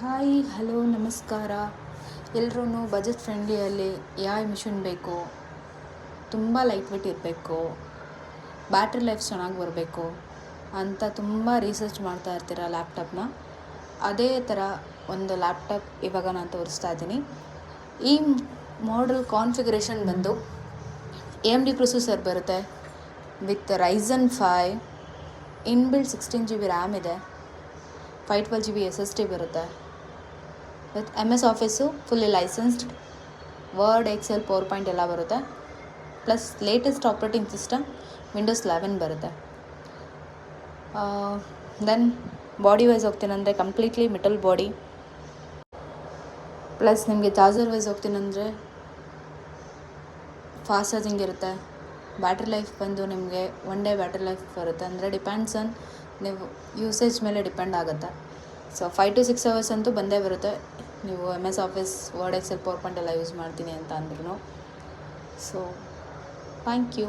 Hi hello ನಮಸ್ಕಾರ. ಎಲ್ಲರೂ budget ಫ್ರೆಂಡ್ಲಿಯಲ್ಲಿ ಯಾವ ಮಿಷಿನ್ ಬೇಕು, ತುಂಬ ಲೈಟ್ ವೇಟ್ ಇರಬೇಕು, ಬ್ಯಾಟ್ರಿ ಲೈಫ್ ಚೆನ್ನಾಗಿ ಬರಬೇಕು ಅಂತ ತುಂಬ ರಿಸರ್ಚ್ ಮಾಡ್ತಾ ಇರ್ತೀರ ಲ್ಯಾಪ್ಟಾಪ್ನ. ಅದೇ ಥರ ಒಂದು ಲ್ಯಾಪ್ಟಾಪ್ ಇವಾಗ ನಾನು ತೋರಿಸ್ತಾ ಇದ್ದೀನಿ. ಈ ಮಾಡೆಲ್ ಕಾನ್ಫಿಗರೇಷನ್ ಬಂದು AMD ಪ್ರೊಸೆಸರ್ ಬರುತ್ತೆ with Ryzen 5 inbuilt 16 GB RAM ಇದೆ, 512 GB SSD ಬರುತ್ತೆ with MS office fully licensed, word Excel power point ಎಲ್ಲ ಬರುತ್ತೆ. Plus latest operating system Windows 11 ಬರುತ್ತೆ. ದೆನ್ ಬಾಡಿ ವೈಸ್ ಹೋಗ್ತೀನಂದರೆ ಕಂಪ್ಲೀಟ್ಲಿ ಮೆಟಲ್ ಬಾಡಿ. ಪ್ಲಸ್ ನಿಮಗೆ charger wise ಹೋಗ್ತೀನಂದರೆ fast charging ಇರುತ್ತೆ. Battery life ಬಂದು ನಿಮಗೆ 1 ಡೇ ಬ್ಯಾಟ್ರಿ ಲೈಫ್ ಬರುತ್ತೆ, ಅಂದರೆ ಡಿಪೆಂಡ್ಸ್ ಆನ್ ನೀವು ಯೂಸೇಜ್ ಮೇಲೆ ಡಿಪೆಂಡ್ ಆಗುತ್ತೆ. ಸೊ 5 to 6 hours ಅಂತೂ ಬಂದೇ ಬರುತ್ತೆ, ನೀವು MS Office, Word Excel power point ಎಲ್ಲ ಯೂಸ್ ಮಾಡ್ತೀನಿ ಅಂತ ಅಂದ್ರೂ. So thank you.